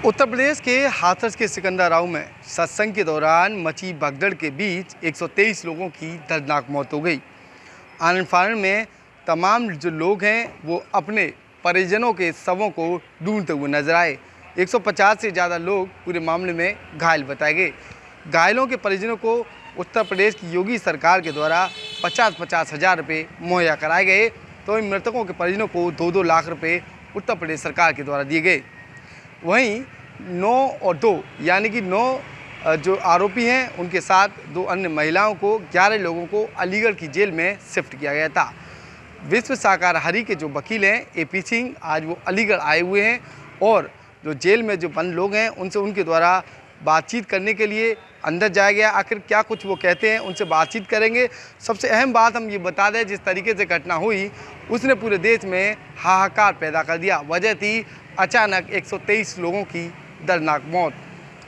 उत्तर प्रदेश के हाथरस के सिकंदराव में सत्संग के दौरान मची भगदड़ के बीच 123 लोगों की दर्दनाक मौत हो गई। आनंद फानन में तमाम जो लोग हैं वो अपने परिजनों के शवों को ढूंढते हुए नजर आए। 150 से ज़्यादा लोग पूरे मामले में घायल बताए गए। घायलों के परिजनों को उत्तर प्रदेश की योगी सरकार के द्वारा 50-50 हज़ार रुपये मुहैया कराए गए, तो इन मृतकों के परिजनों को 2-2 लाख रुपये उत्तर प्रदेश सरकार के द्वारा दिए गए। वहीं 9 और 2 यानी कि 9 जो आरोपी हैं उनके साथ 2 अन्य महिलाओं को 11 लोगों को अलीगढ़ की जेल में शिफ्ट किया गया था। विश्व शाकाहारी के जो वकील हैं AP सिंह आज वो अलीगढ़ आए हुए हैं और जो जेल में जो बंद लोग हैं उनसे उनके द्वारा बातचीत करने के लिए अंदर जाया गया। आखिर क्या कुछ वो कहते हैं उनसे बातचीत करेंगे। सबसे अहम बात हम ये बता दें, जिस तरीके से घटना हुई उसने पूरे देश में हाहाकार पैदा कर दिया। वजह थी अचानक 123 लोगों की दर्दनाक मौत,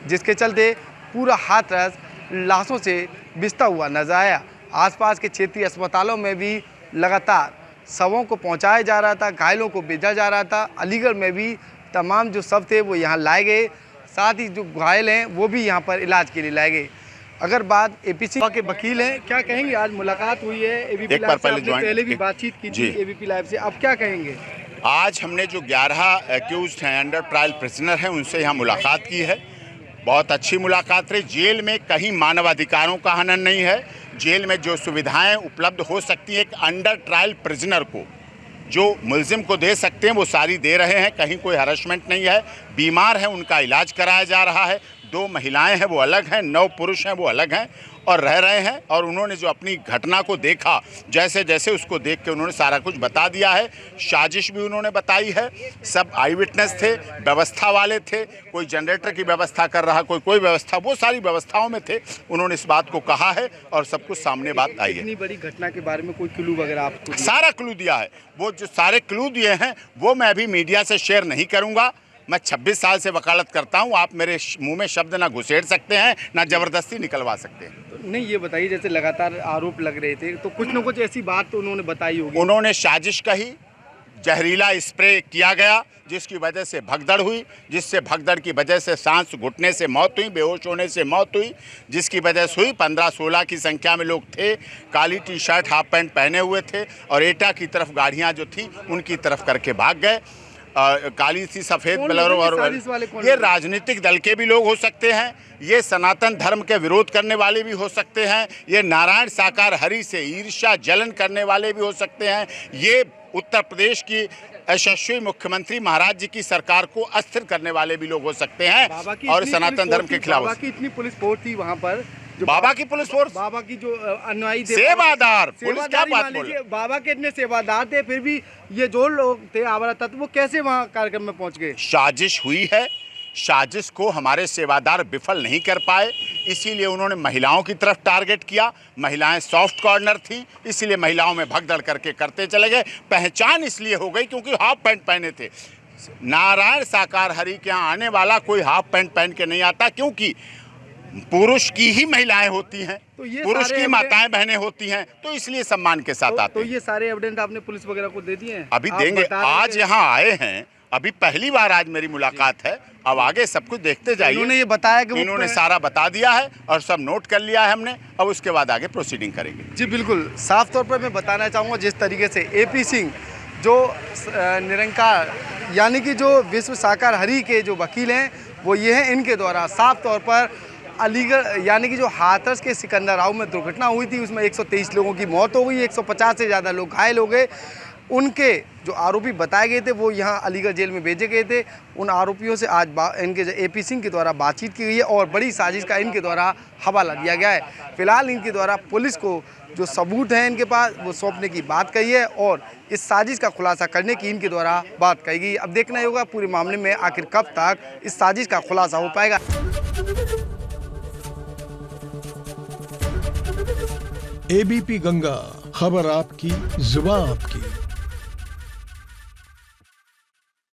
जिसके चलते पूरा हाथरस लाशों से बिस्ता हुआ नजर आया। आसपास के क्षेत्रीय अस्पतालों में भी लगातार शवों को पहुंचाया जा रहा था, घायलों को भेजा जा रहा था। अलीगढ़ में भी तमाम जो शव थे वो यहाँ लाए गए, साथ ही जो घायल हैं वो भी यहाँ पर इलाज के लिए लाए गए। अगर बात AP सिंह के वकील हैं, क्या कहेंगे? आज मुलाकात हुई है ABP लाइव से, आपने पहले भी बातचीत की थी ABP लाइव से, अब क्या कहेंगे? आज हमने जो 11 एक्यूज्ड हैं, अंडर ट्रायल प्रिजनर हैं, उनसे यहाँ मुलाकात की है। बहुत अच्छी मुलाकात रही। जेल में कहीं मानवाधिकारों का हनन नहीं है। जेल में जो सुविधाएं उपलब्ध हो सकती हैं एक अंडर ट्रायल प्रिजनर को, जो मुलजिम को दे सकते हैं, वो सारी दे रहे हैं। कहीं कोई हरासमेंट नहीं है। बीमार हैं उनका इलाज कराया जा रहा है। 2 महिलाएं हैं वो अलग हैं, 9 पुरुष हैं वो अलग हैं और रह रहे हैं। और उन्होंने जो अपनी घटना को देखा, जैसे जैसे उसको देख के उन्होंने सारा कुछ बता दिया है। साजिश भी उन्होंने बताई है। सब आई विटनेस थे, व्यवस्था वाले थे। कोई जनरेटर की व्यवस्था कर रहा, कोई व्यवस्था, वो सारी व्यवस्थाओं में थे। उन्होंने इस बात को कहा है और सब कुछ सामने बात आई है। इतनी बड़ी घटना के बारे में कोई क्लू वगैरह आपको? सारा क्लू दिया है। वो जो सारे क्लू दिए हैं वो मैं अभी मीडिया से शेयर नहीं करूँगा। मैं 26 साल से वकालत करता हूं। आप मेरे मुंह में शब्द ना घुसेड़ सकते हैं, ना ज़बरदस्ती निकलवा सकते हैं। तो नहीं, ये बताइए, जैसे लगातार आरोप लग रहे थे तो कुछ न कुछ ऐसी बात तो उन्होंने बताई होगी। उन्होंने साजिश कही, जहरीला स्प्रे किया गया जिसकी वजह से भगदड़ हुई, जिससे भगदड़ की वजह से सांस घुटने से मौत हुई, बेहोश होने से मौत हुई, जिसकी वजह से हुई। 15-16 की संख्या में लोग थे, काली टी-शर्ट हाफ पैंट पहने हुए थे और एटा की तरफ गाड़ियाँ जो थी उनकी तरफ करके भाग गए। काली सी सफ़ेद बलोरो, और ये राजनीतिक दल के भी लोग हो सकते हैं, ये सनातन धर्म के विरोध करने वाले भी हो सकते हैं, ये नारायण शाकाहारी से ईर्ष्या जलन करने वाले भी हो सकते हैं, ये उत्तर प्रदेश की यशस्वी मुख्यमंत्री महाराज जी की सरकार को अस्थिर करने वाले भी लोग हो सकते हैं और सनातन धर्म के खिलाफ। बाबा की इतनी पुलिस फोर्स थी वहाँ पर, बाबा की पुलिस फोर्स, बाबा की जो अनुयायी थे, सेवादार, पुलिस क्या बात बोल रहे? बाबा के इतने सेवादार थे, फिर भी ये जो लोग थे आवारा तत्व, वो कैसे वहाँ कार्यक्रम में पहुँच गए? साजिश हुई है। साजिश को हमारे सेवादार विफल नहीं कर पाए, इसीलिए उन्होंने महिलाओं की तरफ टारगेट किया। महिलाएं सॉफ्ट कॉर्नर थी, इसीलिए महिलाओं में भगदड़ करके करते चले गए। पहचान इसलिए हो गई क्योंकि हाफ पैंट पहने थे। नारायण शाकाहारी के यहाँ आने वाला कोई हाफ पैंट पहन के नहीं आता, क्योंकि पुरुष की ही महिलाएं होती हैं, तो पुरुष की माताएं बहनें होती हैं, तो इसलिए सम्मान के साथ आते हैं। तो ये सारे एविडेंस आपने पुलिस वगैरह को दे दिए हैं? अभी देंगे। आज यहाँ आए हैं, अभी पहली बार आज मेरी मुलाकात है। अब आगे सब कुछ देखते जाइए। इन्होंने ये बताया कि इन्होंने सारा बता दिया है और सब नोट कर लिया है हमने। अब उसके बाद आगे प्रोसीडिंग करेंगे। जी बिल्कुल, साफ तौर पर मैं बताना चाहूँगा, जिस तरीके से AP सिंह जो निरंकार यानी कि जो विश्व शाकाहारी के जो वकील हैं वो ये हैं, इनके द्वारा साफ तौर पर अलीगढ़ यानी कि जो हाथरस के सिकंदराव में दुर्घटना हुई थी उसमें 123 लोगों की मौत हो गई, 150 से ज़्यादा लोग घायल हो गए। उनके जो आरोपी बताए गए थे वो यहाँ अलीगढ़ जेल में भेजे गए थे। उन आरोपियों से आज इनके AP सिंह के द्वारा बातचीत की गई है और बड़ी साजिश का इनके द्वारा हवाला दिया गया है। फिलहाल इनके द्वारा पुलिस को जो सबूत हैं इनके पास वो सौंपने की बात कही है और इस साजिश का खुलासा करने की इनके द्वारा बात कही गई। अब देखना ही होगा पूरे मामले में आखिर कब तक इस साजिश का खुलासा हो पाएगा। ABP गंगा, खबर आपकी, जुबान आपकी।